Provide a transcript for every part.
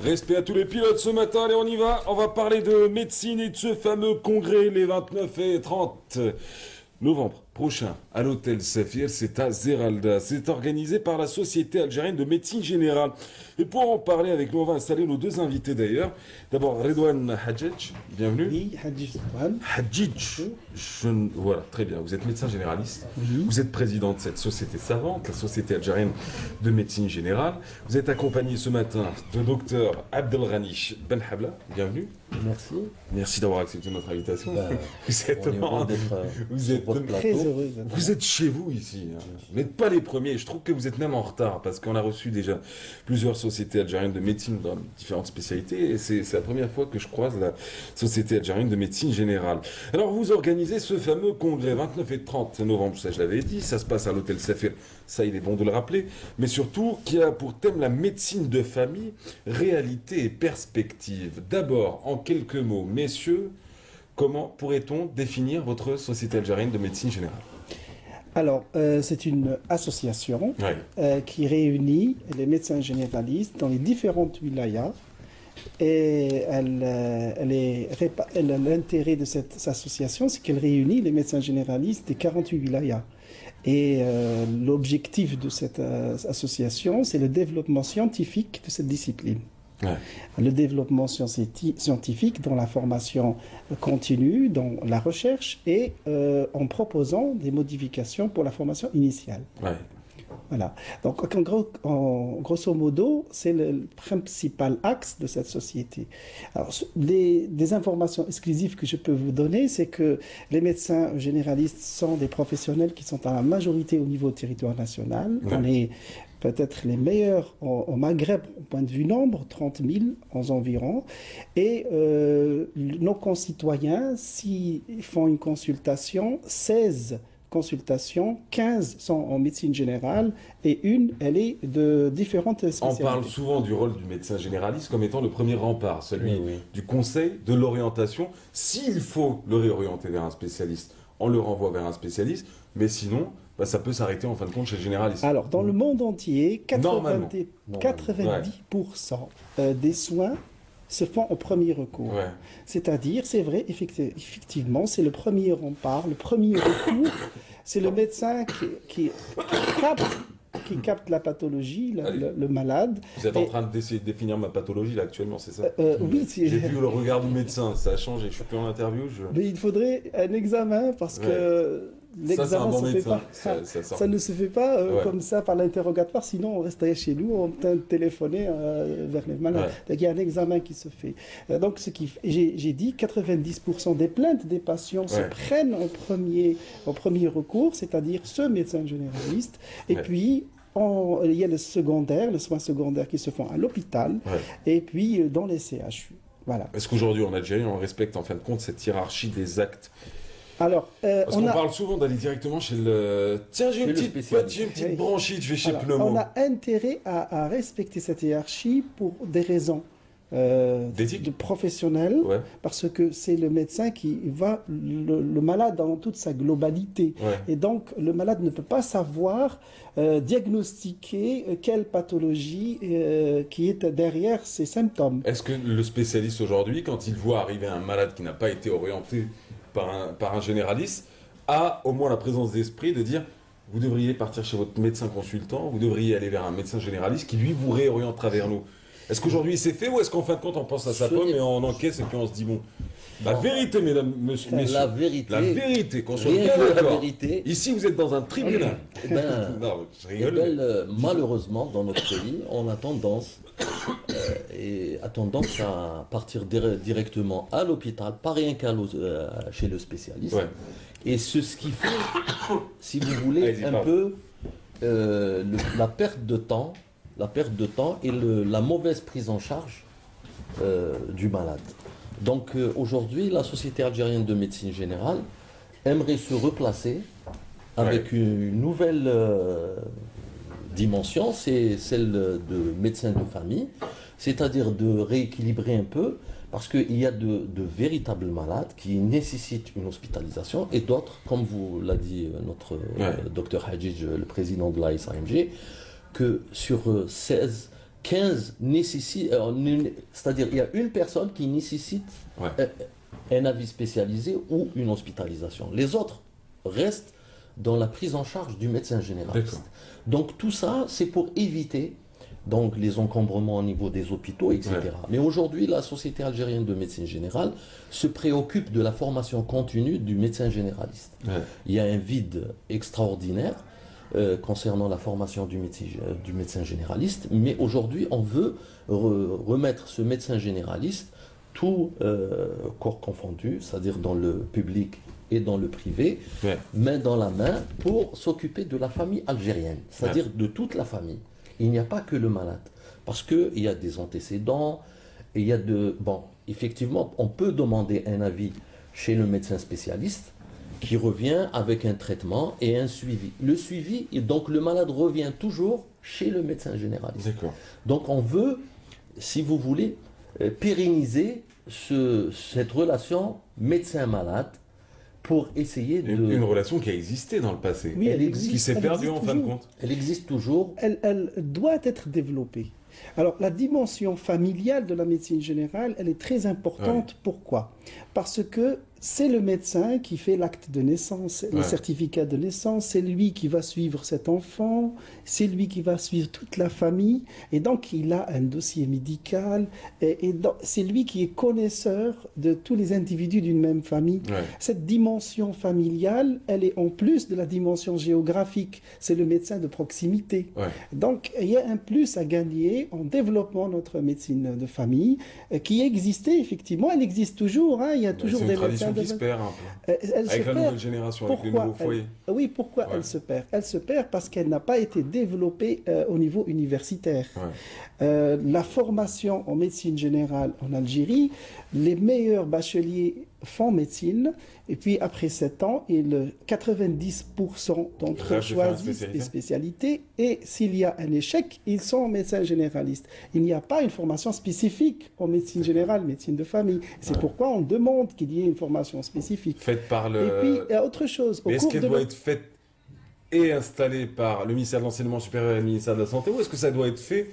Respect à tous les pilotes ce matin, allez on y va, on va parler de médecine et de ce fameux congrès les 29 et 30 novembre prochain à l'hôtel Saphir, c'est à Zeralda. C'est organisé par la Société algérienne de médecine générale. Et pour en parler avec nous, on va installer nos deux invités d'ailleurs. D'abord Redouane Hadjidj, bienvenue. Oui, Hadjidj. Hadjidj, voilà, très bien. Vous êtes médecin généraliste, Oui. vous êtes président de cette société savante, la Société algérienne de médecine générale. Vous êtes accompagné ce matin de docteur Abdelghani Benhabla, bienvenue. Merci. Merci d'avoir accepté notre invitation. Vous êtes, On est heureux d'être vous êtes sur votre Très plateau. heureux. vous êtes chez vous ici. Hein. Vous n'êtes pas les premiers. Je trouve que vous êtes même en retard parce qu'on a reçu déjà plusieurs sociétés algériennes de médecine dans différentes spécialités et c'est la première fois que je croise la Société algérienne de médecine générale. Alors vous organisez ce fameux congrès 29 et 30 novembre, ça je l'avais dit, ça se passe à l'hôtel Saphir, ça il est bon de le rappeler, mais surtout qui a pour thème la médecine de famille, réalité et perspective. D'abord, en quelques mots, messieurs, comment pourrait-on définir votre Société algérienne de médecine générale? Alors, c'est une association Ouais. qui réunit les médecins généralistes dans les différentes wilayas. Et l'intérêt de cette association, c'est qu'elle réunit les médecins généralistes des 48 wilayas. Et l'objectif de cette association, c'est le développement scientifique de cette discipline. Ouais. Le développement scientifique dans la formation continue, dans la recherche et en proposant des modifications pour la formation initiale. Ouais. Voilà. Donc, grosso modo, c'est le principal axe de cette société. Alors, des informations exclusives que je peux vous donner, c'est que les médecins généralistes sont des professionnels qui sont à la majorité au niveau territoire national. Ouais. On est peut-être les meilleurs au Maghreb au point de vue nombre, 30 000 environ. Et nos concitoyens, s'ils font une consultation, 16 consultations, 15 sont en médecine générale et une, elle est de différentes On spécialités. parle souvent du rôle du médecin généraliste comme étant le premier rempart, celui Oui, oui. du conseil, de l'orientation. S'il faut le réorienter vers un spécialiste, on le renvoie vers un spécialiste, mais sinon, bah, ça peut s'arrêter en fin de compte chez le généraliste. Alors, dans le monde entier, Normalement. 90% des soins se font au premier recours. Ouais. C'est-à-dire, c'est vrai, effectivement, c'est le premier rempart, le premier recours. C'est le médecin qui capte la pathologie, le malade. Vous êtes en Et, train d'essayer de définir ma pathologie là actuellement, c'est ça? oui, J'ai vu le regard du médecin, ça a changé. Je suis plus en interview. mais il faudrait un examen parce Ouais. que Ça, c'est un l'examen bon se fait médecin. pas. Ça Ne se fait pas Ouais. comme ça par l'interrogatoire, sinon on resterait chez nous, on peut téléphoner vers les malades. Ouais. Donc il y a un examen qui se fait. Donc j'ai dit 90% des plaintes des patients se Ouais. prennent au premier recours, c'est-à-dire ce médecin généraliste. Et Ouais. puis il y a les soins secondaires qui se font à l'hôpital Ouais. et puis dans les CHU. Voilà. Est-ce qu'aujourd'hui en Algérie, on respecte en fin de compte cette hiérarchie des actes? Alors, Parce on qu'on a... parle souvent d'aller directement chez le... Tiens, j'ai Chez une le petite, spécialiste. j'ai une petite Oui. bronchite, je vais chez Alors, Pneumo. on a intérêt à respecter cette hiérarchie pour des raisons D'éthique. de professionnelles, Ouais. parce que c'est le médecin qui va le malade dans toute sa globalité. Ouais. Et donc, le malade ne peut pas savoir diagnostiquer quelle pathologie qui est derrière ces symptômes. Est-ce que le spécialiste aujourd'hui, quand il voit arriver un malade qui n'a pas été orienté par un généraliste, a au moins la présence d'esprit de dire vous devriez partir chez votre médecin consultant, vous devriez aller vers un médecin généraliste qui lui vous réorientera vers nous? Est-ce qu'aujourd'hui c'est fait ou est-ce qu'en fin de compte on pense à sa Ce pomme n'est- et on encaisse et puis on se dit bon, la Non. vérité mesdames, messieurs, La vérité, la vérité, qu'on soit rien bien que la d'accord. vérité, Ici vous êtes dans un tribunal. eh ben, Non, je eh rigole. ben, mais- malheureusement, dans notre pays, on a tendance, à partir directement à l'hôpital, pas rien chez le spécialiste. Ouais. Et ce qui fait, si vous voulez, Allez-y, un parle. peu la perte de temps, et la mauvaise prise en charge du malade. Donc aujourd'hui, la Société algérienne de médecine générale aimerait se replacer avec une nouvelle dimension, c'est celle de médecin de famille, c'est-à-dire de rééquilibrer un peu, parce qu'il y a de véritables malades qui nécessitent une hospitalisation, et d'autres, comme vous l'a dit notre docteur Hadjidj, le président de l'ASAMG, que sur 16 15 nécessitent, c'est-à-dire il y a une personne qui nécessite Ouais. un avis spécialisé ou une hospitalisation. Les autres restent dans la prise en charge du médecin généraliste. D'accord. Donc tout ça, c'est pour éviter donc les encombrements au niveau des hôpitaux, etc. Ouais. Mais aujourd'hui, la Société algérienne de médecine générale se préoccupe de la formation continue du médecin généraliste. Ouais. Il y a un vide extraordinaire concernant la formation du médecin généraliste, mais aujourd'hui, on veut remettre ce médecin généraliste, tout corps confondu, c'est-à-dire dans le public et dans le privé, Ouais. main dans la main, pour s'occuper de la famille algérienne, c'est-à-dire de toute la famille. Il n'y a pas que le malade, parce qu'il y a des antécédents, et il y a de... Bon, effectivement, on peut demander un avis chez le médecin spécialiste, qui revient avec un traitement et un suivi. Le suivi, et donc le malade revient toujours chez le médecin généraliste. D'accord. Donc on veut, si vous voulez, pérenniser cette relation médecin-malade pour essayer de... Une relation qui a existé dans le passé, Oui, elle existe, existe. qui s'est Elle perdue existe en fin de toujours. compte. Elle existe toujours. Elle doit être développée. Alors, la dimension familiale de la médecine générale, elle est très importante. Ouais. Pourquoi? Parce que c'est le médecin qui fait l'acte de naissance, le Ouais. certificat de naissance, c'est lui qui va suivre cet enfant, c'est lui qui va suivre toute la famille, et donc il a un dossier médical, et c'est lui qui est connaisseur de tous les individus d'une même famille. Ouais. Cette dimension familiale, elle est en plus de la dimension géographique, c'est le médecin de proximité. Ouais. Donc, il y a un plus à gagner en développant notre médecine de famille, qui existait effectivement, elle existe toujours, hein, il y a toujours C'est des une tradition médecins qui se de... perd un peu. Elle se Avec la perd. nouvelle génération, avec les Pourquoi nouveaux foyers. Oui, pourquoi Ouais. elle se perd? Elle se perd parce qu'elle n'a pas été développée au niveau universitaire. Ouais. La formation en médecine générale en Algérie, les meilleurs bacheliers font médecine, et puis après 7 ans, 90% d'entre eux Rêvent de faire une choisissent spécialité. des spécialités, et s'il y a un échec, ils sont médecins généralistes. Il n'y a pas une formation spécifique en médecine générale, médecine de famille. C'est Ouais. pourquoi on demande qu'il y ait une formation spécifique. Faite par le... Et puis, il y a autre chose. Au Mais est-ce cours qu'elle de doit la- être faite et installée par le ministère de l'Enseignement supérieur et le ministère de la Santé, ou est-ce que ça doit être fait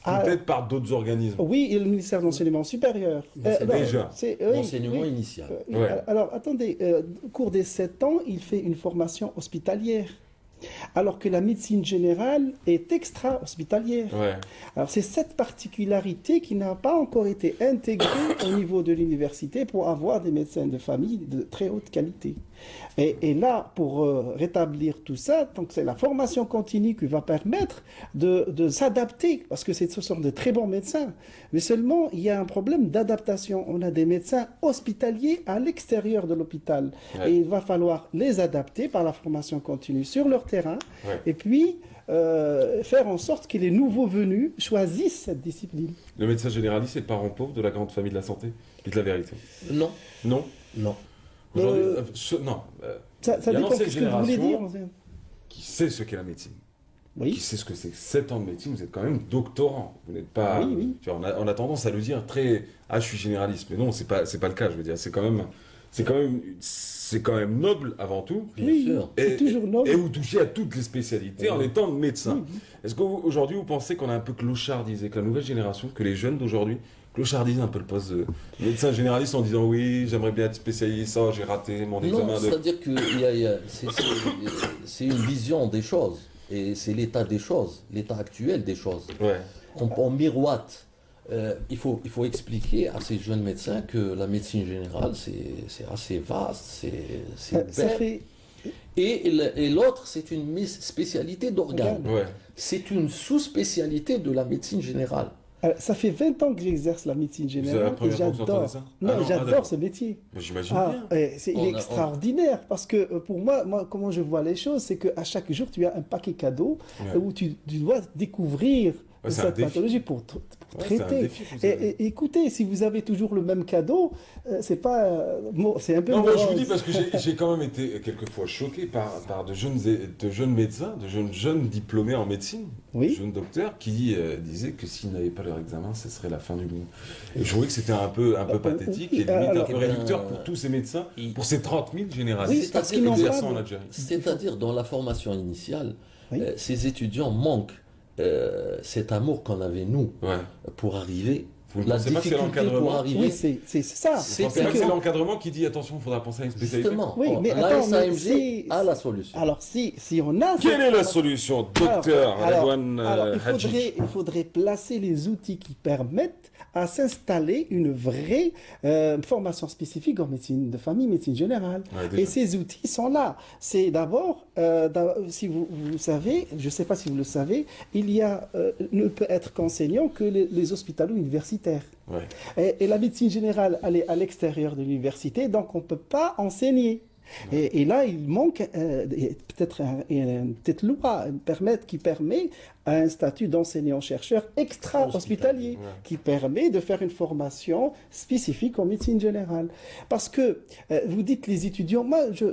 Ah. peut-être par d'autres organismes? Oui, et le ministère de l'Enseignement supérieur. C'est non, déjà. oui, L'enseignement oui. initial. Ouais. Alors, attendez, au cours des 7 ans, il fait une formation hospitalière. Alors que la médecine générale est extra-hospitalière. Ouais. Alors, c'est cette particularité qui n'a pas encore été intégrée au niveau de l'université pour avoir des médecins de famille de très haute qualité. Et là, pour rétablir tout ça, donc c'est la formation continue qui va permettre de s'adapter, parce que ce sont de très bons médecins. Mais seulement, il y a un problème d'adaptation. On a des médecins hospitaliers à l'extérieur de l'hôpital. Ouais. Et il va falloir les adapter par la formation continue sur leur terrain. Ouais. Et puis, faire en sorte que les nouveaux venus choisissent cette discipline. Le médecin généraliste est le parent pauvre de la grande famille de la santé. Dites la vérité. Non, Non. non. Aujourd'hui, Euh, non. Ça Il y a dépend de l'ancienne ce que vous voulez dire. génération qui sait ce qu'est la médecine. Qui Oui. sait ce que c'est. 7 ans de médecine, vous êtes quand même doctorant. Vous n'êtes pas. Oui, oui. Tu vois, on a tendance à le dire très. Ah, je suis généraliste. Mais non, c'est pas le cas. Je veux dire, c'est quand même noble avant tout. Bien Oui, sûr. c'est toujours noble. Et vous touchez à toutes les spécialités en étant médecin. Oui. Est-ce qu'aujourd'hui, vous pensez qu'on a un peu clochardisé, que la nouvelle génération, que les jeunes d'aujourd'hui clochardisent un peu le poste de médecin généraliste en disant oui, j'aimerais bien être spécialiste, ça, j'ai raté mon Non, examen de. c'est-à-dire que c'est une vision des choses. Et c'est l'état des choses, l'état actuel des choses. Ouais. On miroite. Il faut expliquer à ces jeunes médecins que la médecine générale, c'est assez vaste, c'est Ça bête. fait... Et l'autre, c'est une spécialité d'organes. Ouais. C'est une sous-spécialité de la médecine générale. Ça fait 20 ans que j'exerce la médecine C'est la générale et première fois que vous entendez j'adore. ça? Non, Ah non, ah, j'adore d'accord. ce métier. Mais j'imagine Ah, bien. il est extraordinaire parce que pour moi, comment je vois les choses, c'est qu'à chaque jour, tu as un paquet cadeau Ouais. où tu dois découvrir Ouais, c'est un cette défi. pathologie pour Ouais, c'est un traiter. défi que vous avez. Et écoutez, si vous avez toujours le même cadeau, c'est pas, c'est un peu. Non, moi je vous morose. dis parce que j'ai quand même été quelquefois choqué par de jeunes médecins, de jeunes diplômés en médecine, Oui. de jeunes docteurs qui disaient que s'ils n'avaient pas leur examen, ce serait la fin du monde. Et je trouvais que c'était un peu pathétique et limite un alors- peu réducteur pour tous ces médecins, pour ces 30 000 Oui, généralistes parce qu'ils n'ont exerçant pas en de- Algérie. C'est-à-dire, dans la formation initiale, Oui. ces étudiants manquent cet amour qu'on avait, nous, Ouais. pour arriver, Vous ne la pensez pas que c'est difficulté pour l'encadrement? arriver, Oui, c'est ça. Vous pensez c'est pas que que- c'est l'encadrement qui dit attention, il faudra penser à une spécialité? justement, Oui, mais la attends, mais SAMG a la solution. Alors, si on a... Quelle est la solution, docteur Redouane Alors, Hadjidj? il faudrait placer les outils qui permettent à s'installer une vraie formation spécifique en médecine de famille, médecine générale. Ouais, déjà. Et ces outils sont là. C'est d'abord, si vous savez, je ne sais pas si vous le savez, il y a, ne peut être qu'enseignant que les hospitalo-universitaires. Ouais. Et la médecine générale, elle est à l'extérieur de l'université, donc on ne peut pas enseigner. Et là, il manque peut-être une petite loi qui permet un statut d'enseignant-chercheur extra-hospitalier, Ouais. qui permet de faire une formation spécifique en médecine générale. Parce que vous dites les étudiants,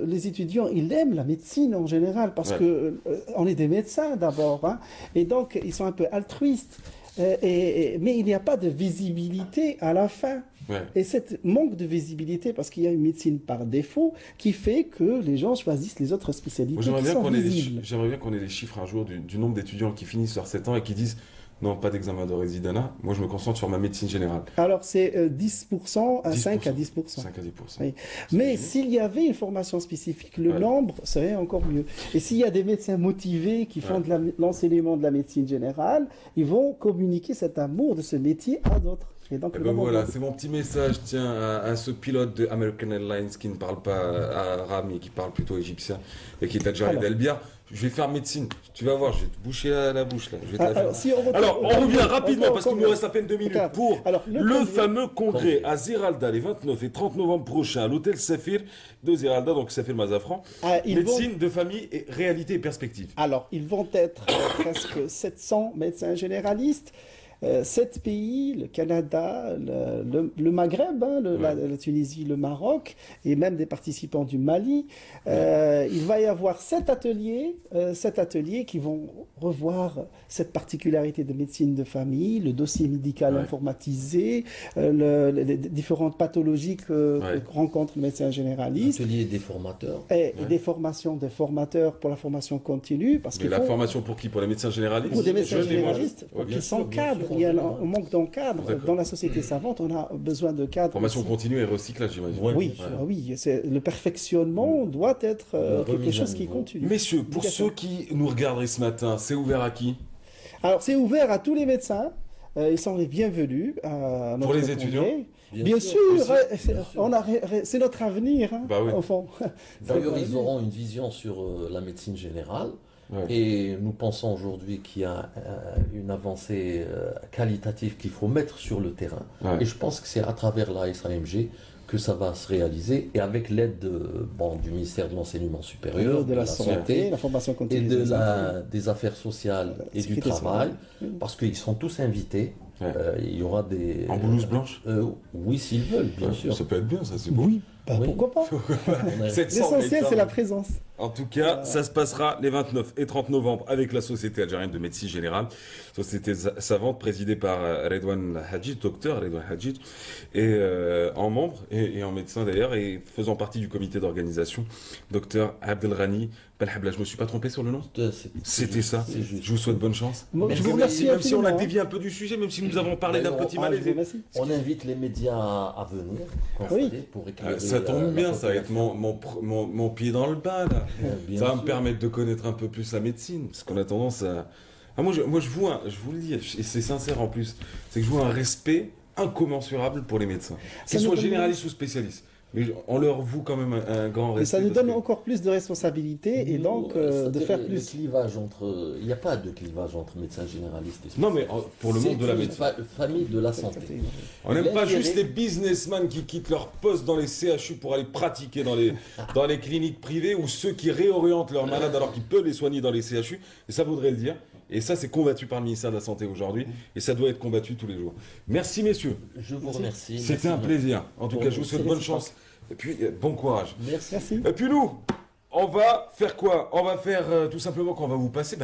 les étudiants, ils aiment la médecine en général, parce Ouais. que on est des médecins d'abord, hein, et donc ils sont un peu altruistes. Mais il n'y a pas de visibilité à la fin. Ouais. Et cette manque de visibilité, parce qu'il y a une médecine par défaut, qui fait que les gens choisissent les autres spécialités Moi, j'aimerais qui bien sont qu'on ait visibles. j'aimerais bien qu'on ait les chiffres un jour du nombre d'étudiants qui finissent leurs 7 ans et qui disent non, pas d'examen de résidana. Moi, je me concentre sur ma médecine générale. Alors c'est 10% à 5 à 10%. 5 à 10%. Oui. C'est Mais génial. s'il y avait une formation spécifique, le Ouais. nombre serait encore mieux. Et s'il y a des médecins motivés qui font Ouais. de l'enseignement de la médecine générale, ils vont communiquer cet amour de ce métier à d'autres. Et donc, Eh le ben nombre voilà, de- c'est mon petit message, tiens, à ce pilote de American Airlines qui ne parle pas arabe, mais qui parle plutôt égyptien, et qui est adjari Alors. d'Elbia. Je vais faire médecine. Tu vas voir, je vais te boucher la bouche, là. Je vais te la faire. Alors, si on retourne- Alors, on revient rapidement, parce qu'il Encore- nous reste à peine 2 minutes, Regarde. pour Alors, le congrès- fameux congrès à Ziralda, les 29 et 30 novembre prochains, à l'hôtel Safir de Ziralda, donc Safir Mazafran. Ah, ils vont- Médecine de famille, et réalité et perspective. Alors, ils vont être presque 700 médecins généralistes. 7 pays, le Canada, le Maghreb, hein, la Tunisie, le Maroc, et même des participants du Mali. Il va y avoir 7 ateliers qui vont revoir cette particularité de médecine de famille, le dossier médical Ouais. informatisé, les différentes pathologies que rencontre le médecin généraliste. Atelier des formateurs. Et des formations des formateurs pour la formation continue. Parce Mais qu'il la faut, formation pour qui? Pour les médecins généralistes? pour des médecins Jeunes et moins généralistes, jeunes. pour Ouais, bien qu'ils sûr. s'encadrent. sûr, Il y a évidemment. un manque d'encadre. D'accord. Dans la société savante, on a besoin de cadres. Formation aussi. continue et recyclage, j'imagine. Ouais. Oui, Voilà. oui, le perfectionnement doit être La quelque remise à chose qui niveau. continue. Messieurs, pour Obligatoire. ceux qui nous regarderaient ce matin, c'est ouvert à qui? Alors, c'est ouvert à tous les médecins. Ils sont les bienvenus à notre Pour les congrès. étudiants? Bien sûr, aussi, c'est- bien sûr. on a c'est notre avenir, hein, Bah oui. au fond. D'ailleurs, ils auront une vision sur la médecine générale. Ouais. Et nous pensons aujourd'hui qu'il y a une avancée qualitative qu'il faut mettre sur le terrain. Ouais. Et je pense que c'est à travers la SAMG que ça va se réaliser et avec l'aide du ministère de l'Enseignement supérieur, de la santé, la formation et continue. des affaires sociales et du sécurité travail, sociale. parce qu'ils sont tous invités. Ouais. Il y aura des... En blouse blanche? Oui, s'ils veulent, bien sûr. Ça peut être bien, ça, c'est beau. Oui, bah, Oui. pourquoi pas. On a- 700 L'essentiel, médecins. c'est la présence. En tout cas, ça se passera les 29 et 30 novembre avec la Société algérienne de médecine générale, société savante présidée par Redouane Hadjidj, docteur Redouane Hadjidj, et en membre et en médecin d'ailleurs, et faisant partie du comité d'organisation, docteur Abdelrani Belhabla. Je me suis pas trompé sur le nom? C'était ça. C'est juste. Je vous souhaite bonne chance. Moi, Merci. je vous remercie Même si on a infiniment, hein. dévié un peu du sujet, même si nous avons parlé d'un D'ailleurs, petit Ah, je vous malaise. remercie. On invite les médias à venir constater pour éclairer Ça tombe la bien, ça va être population. mon pied dans le bain là. Bien Ça va me sûr. permettre de connaître un peu plus la médecine, parce qu'on a tendance à... Ah, je vous le dis, et c'est sincère en plus, c'est que je vois un respect incommensurable pour les médecins, Ça qu'ils nous soient donne- généralistes ou spécialistes. Mais on leur voue quand même un grand Mais respect. ça nous parce donne que- encore plus de responsabilités et Nous, donc de c'est-à-dire faire le plus. clivage entre... Il n'y a pas de clivage entre médecins généralistes et Non, mais pour le monde de la C'est une médecine. famille de la santé. On n'aime pas L'intérêt- juste les businessmen qui quittent leur poste dans les CHU pour aller pratiquer dans les cliniques privées, ou ceux qui réorientent leurs malades alors qu'ils peuvent les soigner dans les CHU. Et ça voudrait le dire. Et ça, c'est combattu par le ministère de la Santé aujourd'hui. Et ça doit être combattu tous les jours. Merci, messieurs. Je vous remercie. C'était un Merci. plaisir. En tout Pour cas, je nous, vous souhaite c'est bonne réciproque. chance. Et puis, bon courage. Merci. Merci. Et puis nous, on va faire quoi? On va faire tout simplement qu'on va vous passer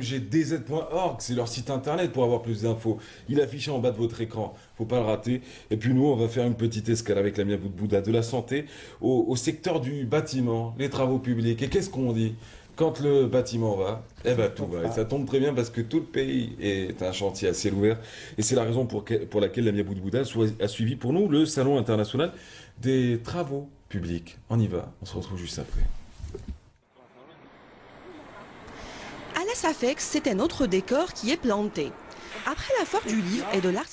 samgdz.org, c'est leur site internet pour avoir plus d'infos. Il est affiché en bas de votre écran, faut pas le rater. Et puis nous, on va faire une petite escale avec la Mia Bouddha de la santé au secteur du bâtiment, les travaux publics. Et qu'est-ce qu'on dit? Quand le bâtiment va, eh ben tout va. Et va. ça tombe très bien parce que tout le pays est un chantier à ciel ouvert. Et c'est la raison pour laquelle la Mia Boudbouda a suivi pour nous le Salon international des travaux publics. On y va, on se retrouve juste après. À la SAFEX, c'est un autre décor qui est planté. Après la foire du livre et de l'art